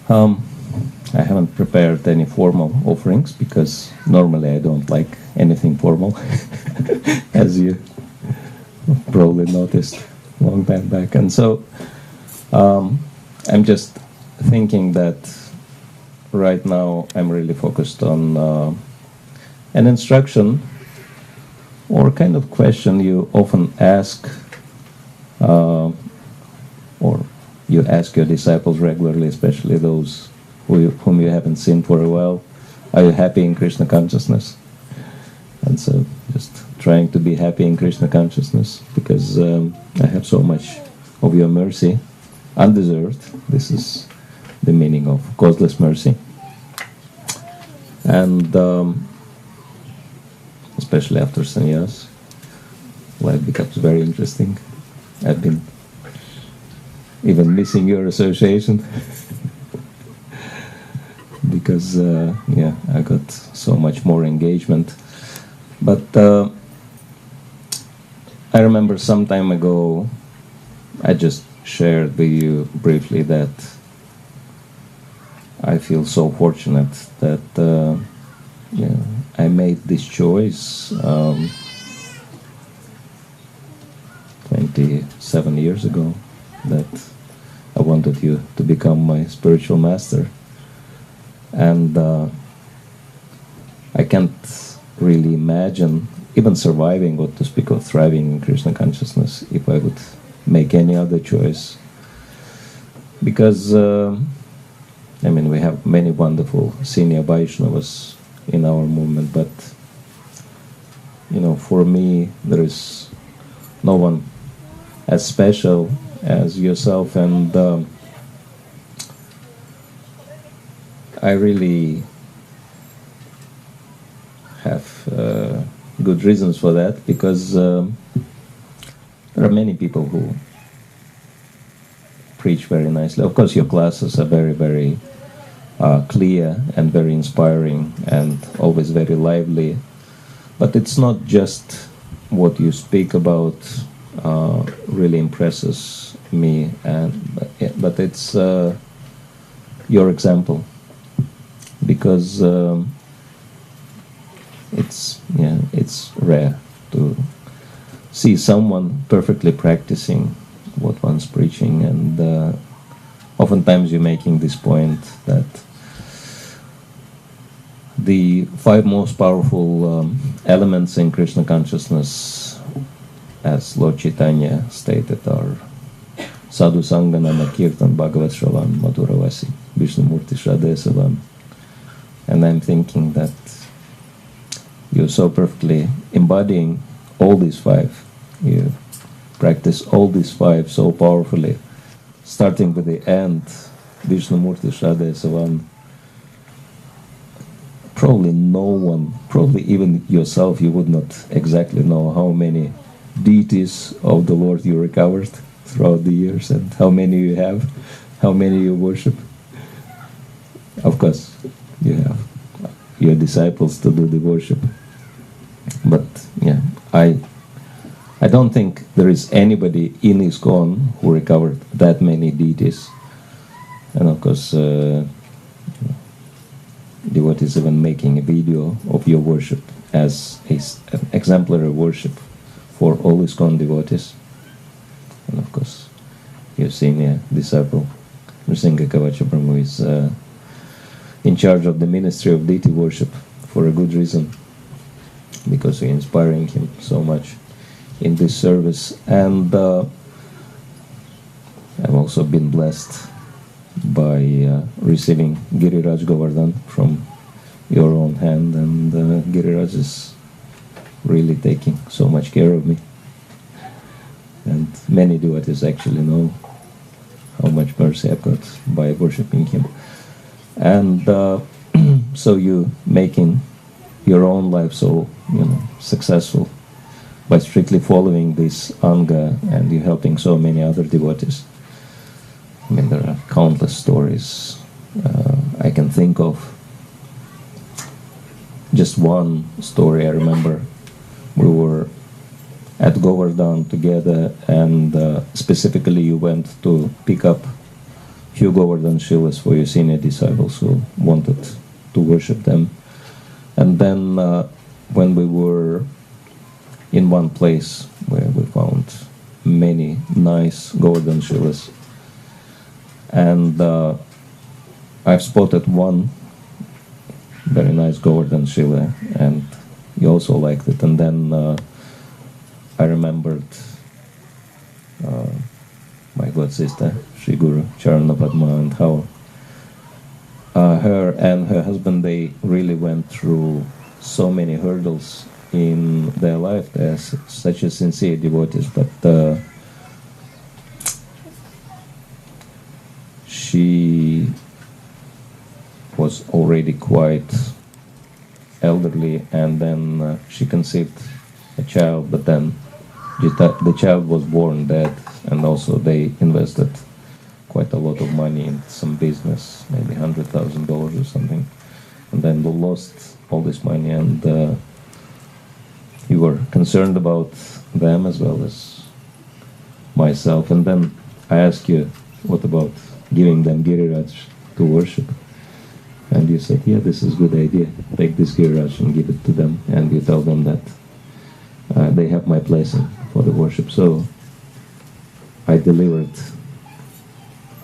I haven't prepared any formal offerings because normally I don't like anything formal, as you probably noticed a long time back. And so I'm just thinking that right now I'm really focused on an instruction or kind of question you often ask, or you ask your disciples regularly, especially those whom you haven't seen for a while. Are you happy in Krishna consciousness? And so just trying to be happy in Krishna consciousness, because I have so much of your mercy, undeserved. This is the meaning of causeless mercy. And especially after sannyas, life becomes very interesting. I've been even missing your association because I got so much more engagement. But I remember some time ago I just shared with you briefly that I feel so fortunate that I made this choice 27 years ago, that I wanted you to become my spiritual master. And I can't really imagine even surviving, what to speak of thriving in Krishna consciousness, if I would make any other choice. Because, we have many wonderful senior Vaishnavas in our movement, but, for me, there is no one as special as yourself, and I really have good reasons for that, because there are many people who preach very nicely. Of course, your classes are very, very clear and very inspiring and always very lively, but it's not just what you speak about really impresses me, but it's your example, because it's rare to see someone perfectly practicing what one's preaching, and oftentimes you're making this point that the 5 most powerful elements in Krishna consciousness, as Lord Chaitanya stated, are Sadhu Sangha, Nama Kirtan, Bhagavat Shravan, Madhuravasi, Vishnu Murti Shraddha Savam. And I'm thinking that you're so perfectly embodying all these 5. You practice all these 5 so powerfully, starting with the end, Vishnu Murti Shraddha Savam. Probably no one, probably even yourself, you would not exactly know how many deities of the Lord you recovered throughout the years, and how many you have, how many you worship. Of course, you have your disciples to do the worship. But I don't think there is anybody in ISKCON who recovered that many deities. And of course, devotees even making a video of your worship as an exemplary worship for all ISKCON devotees. And of course, your senior disciple, Nrsimha Kavacha Brahma, is in charge of the Ministry of Deity Worship for a good reason, because we're inspiring him so much in this service. And I've also been blessed by receiving Giriraj Govardhan from your own hand, and Giriraj is really taking so much care of me. And many devotees actually know how much mercy I've got by worshipping him. And so you making your own life so successful by strictly following this Anga, and you helping so many other devotees. There are countless stories I can think of. Just one story I remember. We were at Govardhan together, and specifically you went to pick up few Govardhan Shilas for your senior disciples who wanted to worship them. And then when we were in one place where we found many nice Govardhan Shilas, and I've spotted one very nice Govardhan Shila, and he also liked it. And then I remembered my god sister, Sri Guru Charana Padma, and how her and her husband, they really went through so many hurdles in their life. They're such a sincere devotees, but she was already quite elderly, and then she conceived a child, but then the child was born dead, and also they invested quite a lot of money in some business, maybe $100,000 or something, and then they lost all this money, and you were concerned about them as well as myself. And then I asked you, what about giving them Giriraj to worship? And you said, yeah, this is a good idea. Take this Giriraj and give it to them, and you tell them that they have my blessing for the worship. So I delivered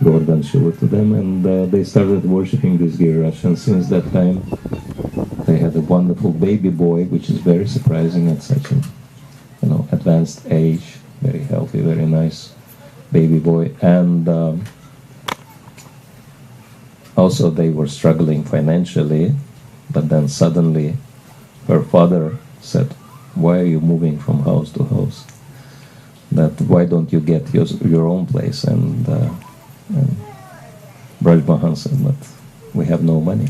Govardhan Shila to them, and they started worshipping this Giriraj. And since that time, they had a wonderful baby boy, which is very surprising at such an advanced age, very healthy, very nice baby boy. And also they were struggling financially, but then suddenly her father said, why are you moving from house to house? That why don't you get your own place? And Braj Mahan said, but we have no money.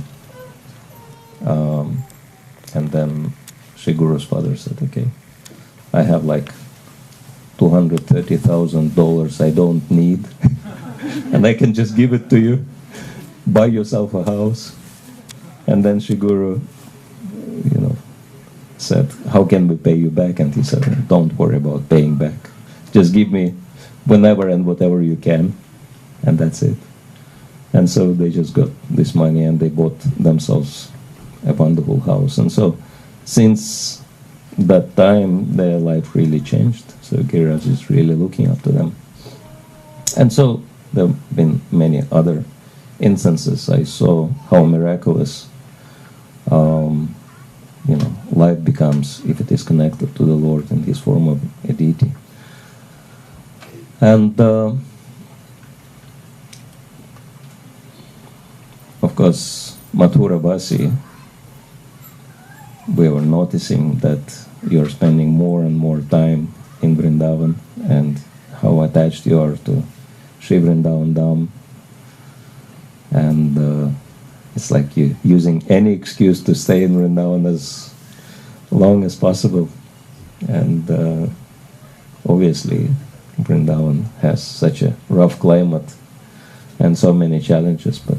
And then Sri Guru's father said, okay, I have like $230,000 I don't need, and I can just give it to you. Buy yourself a house. And then Sri Guru, said, how can we pay you back? And he said, don't worry about paying back. Just give me whenever and whatever you can, and that's it. And so they just got this money, and they bought themselves a wonderful house. And so since that time, their life really changed. So Giriraj is really looking up to them. And so there have been many other instances. I saw how miraculous life becomes if it is connected to the Lord in his form of a deity. And of course, Mathura Basi, we were noticing that you're spending more and more time in Vrindavan, and how attached you are to Sri Vrindavan Dham. And it's like you using any excuse to stay in Vrindavan as long as possible. And obviously, Vrindavan has such a rough climate and so many challenges, but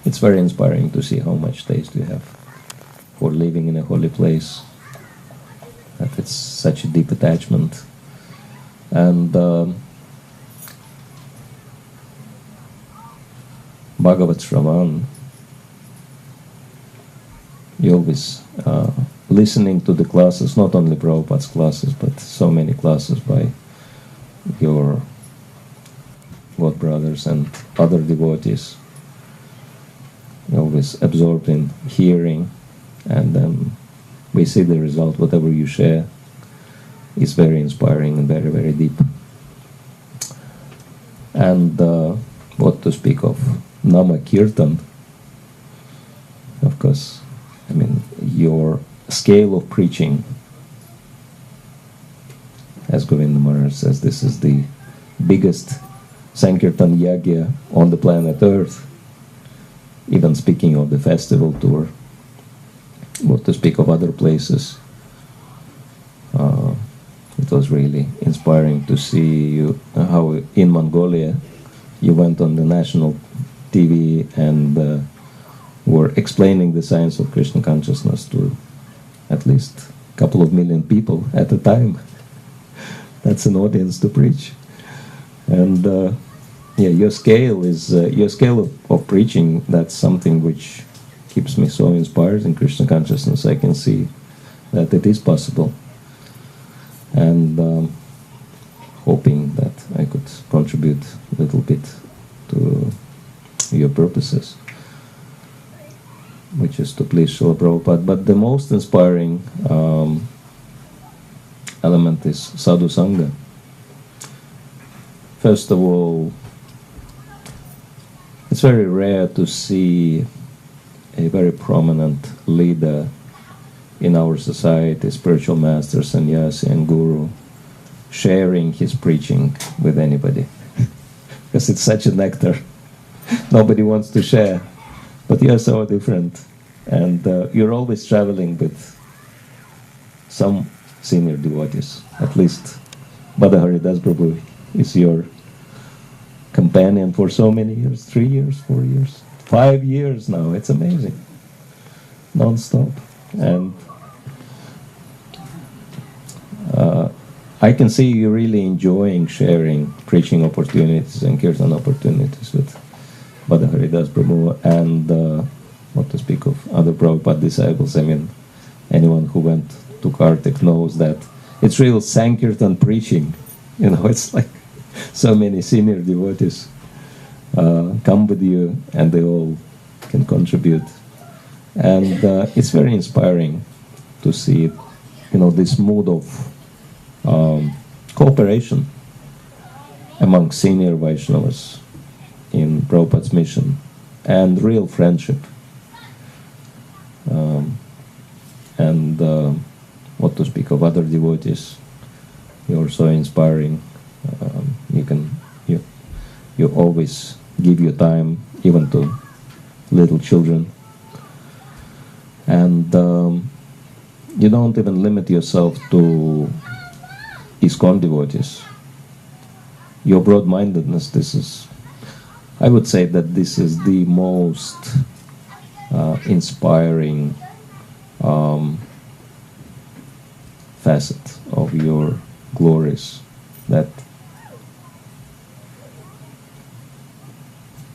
it's very inspiring to see how much taste you have for living in a holy place, that it's such a deep attachment. And Bhagavat Shravan, you always listening to the classes, not only Prabhupada's classes, but so many classes by your god brothers and other devotees. You're always absorbed in hearing, and then we see the result. Whatever you share is very inspiring and very, very deep. And what to speak of Nama Kirtan, of course, your scale of preaching, as Govinda Maharaj says, this is the biggest Sankirtan Yagya on the planet Earth. Even speaking of the festival tour, what to speak of other places, it was really inspiring to see you, how in Mongolia you went on the national TV and were explaining the science of Krishna consciousness to at least a couple of million people at a time. That's an audience to preach. And yeah, your scale is your scale of preaching. That's something which keeps me so inspired in Krishna consciousness. I can see that it is possible, and hoping that I could contribute a little bit to your purposes, which is to please Srila Prabhupada. But the most inspiring element is sadhu sangha. First of all, it's very rare to see a very prominent leader in our society, spiritual master, sannyasi and guru, sharing his preaching with anybody. Because it's such a nectar. Nobody wants to share. But you're so different. And you're always traveling with some senior devotees. At least Bhadda Haridas Prabhu is your companion for so many years, 3 years, 4 years, 5 years now. It's amazing. Non-stop. And I can see you really enjoying sharing preaching opportunities and kirtan opportunities with Bhadda Haridas Prabhu and what to speak of other Prabhupada disciples. I mean, anyone who went to Kartik knows that it's real Sankirtan preaching. You know, it's like so many senior devotees come with you and they all can contribute. And it's very inspiring to see, you know, this mood of cooperation among senior Vaishnavas in Prabhupada's mission and real friendship. And what to speak of other devotees, you're so inspiring. You always give your time even to little children, and you don't even limit yourself to ISKCON devotees. Your broad-mindedness, I would say that this is the most inspiring facet of your glories, that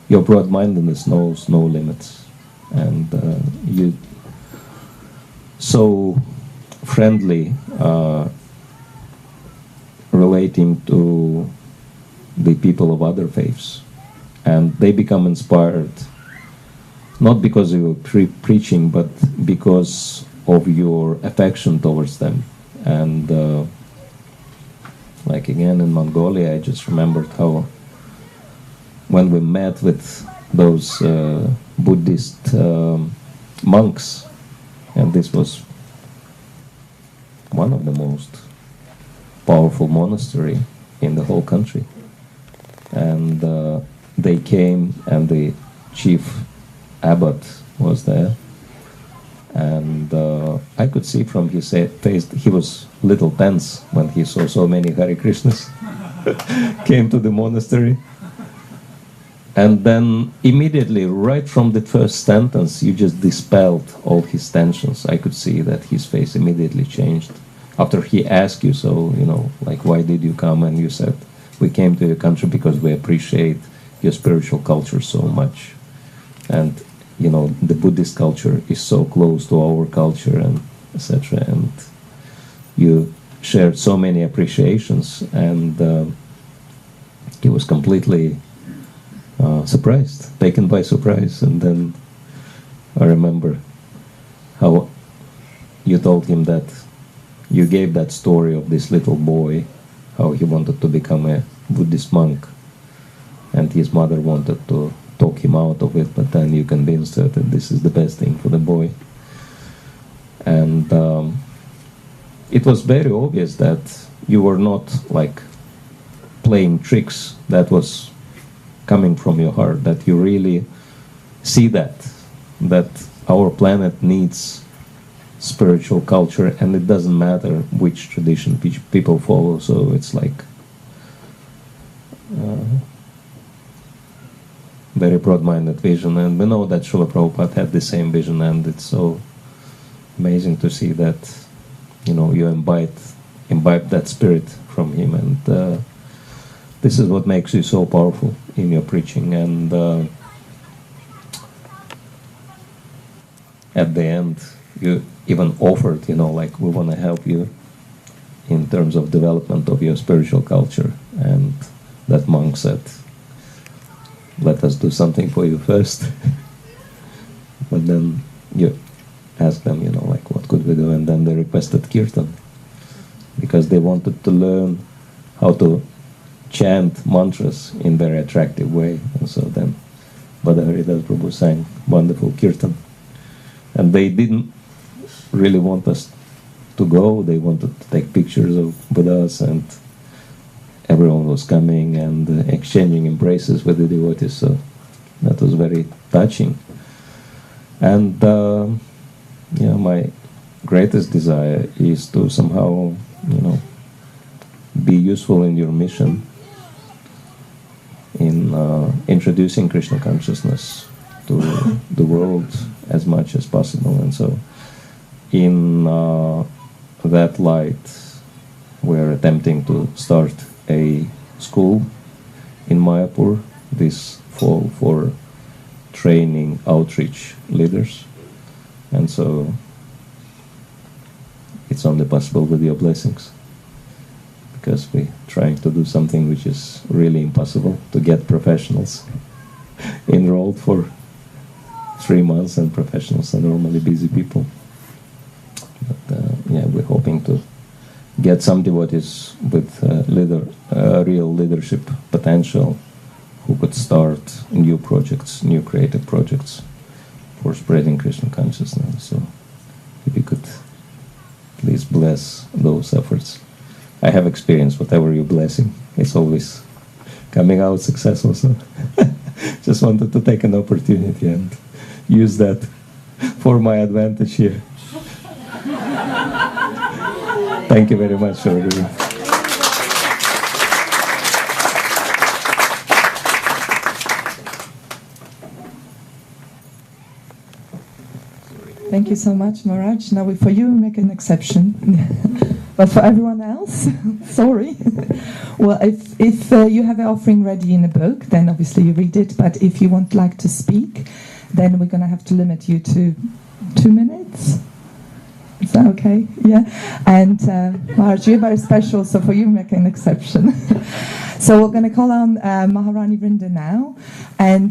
your broad-mindedness knows no limits, and you so friendly relating to the people of other faiths, and they become inspired not because of your preaching, but because of your affection towards them. And like again in Mongolia, I just remembered how when we met with those Buddhist monks, and this was one of the most powerful monastery in the whole country, and they came, and the chief abbot was there, and I could see from his face he was a little tense when he saw so many Hare Krishnas came to the monastery. And then immediately, right from the first sentence, you just dispelled all his tensions. I could see that his face immediately changed. After he asked you, so, you know, like, why did you come? And you said, we came to your country because we appreciate your spiritual culture so much. And, you know, the Buddhist culture is so close to our culture, and etc. And you shared so many appreciations, and he was completely surprised, taken by surprise. And then I remember how you told him that you gave that story of this little boy, how he wanted to become a Buddhist monk, and his mother wanted to talk him out of it, but then you convinced her that this is the best thing for the boy. And it was very obvious that you were not like playing tricks. That was coming from your heart, that you really see that our planet needs spiritual culture, and it doesn't matter which tradition people follow. So it's like very broad-minded vision, and we know that Srila Prabhupada had the same vision, and it's so amazing to see that, you know, you imbibe that spirit from him. And this is what makes you so powerful in your preaching. And at the end, you even offered, like, we want to help you in terms of development of your spiritual culture. And that monk said, let us do something for you first. But then you ask them, like, what could we do? And then they requested kirtan, because they wanted to learn how to chant mantras in very attractive way. And so then Bhadaharidas Prabhu sang wonderful kirtan. And they didn't really want us to go. They wanted to take pictures of Buddhas, and everyone was coming and exchanging embraces with the devotees. So that was very touching. And my greatest desire is to somehow, be useful in your mission in introducing Krishna consciousness to the world as much as possible. And so in that light, we're attempting to start a school in Mayapur this fall for training outreach leaders. And so it's only possible with your blessings, because we're trying to do something which is really impossible, to get professionals enrolled for 3 months, and professionals are normally busy people. But we're hoping to get some devotees with real leadership potential who could start new projects, new creative projects for spreading Krishna consciousness. So if you could please bless those efforts. I have experience, whatever you're blessing, it's always coming out successful. So just wanted to take an opportunity and use that for my advantage here. Thank you very much, everybody. Thank you so much, Maharaj. Now, for you, we make an exception. But for everyone else, sorry. Well, if you have an offering ready in a book, then obviously you read it. But if you would like to speak, then we're going to have to limit you to 2 minutes. Is that okay? Yeah. And Maharaj, you're very special, so for you, make an exception. So we're going to call on Maharani Vrinda now, and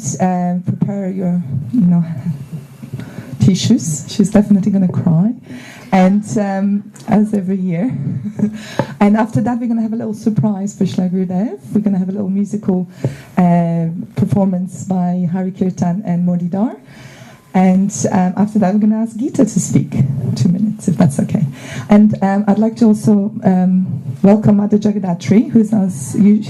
prepare your, tissues. She's definitely going to cry. And as every year. And after that, we're going to have a little surprise for Shri Gurudev. We're going to have a little musical performance by Hari Kirtan and Modidar. And after that, we're going to ask Gita to speak 2 minutes, if that's okay. And I'd like to also welcome Mother Jagadatri,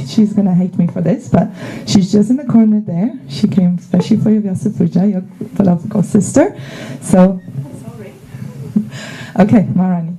she's going to hate me for this, but she's just in the corner there. She came especially for your Vyasa-puja, your beloved god sister. So, sorry. Okay, Maharani.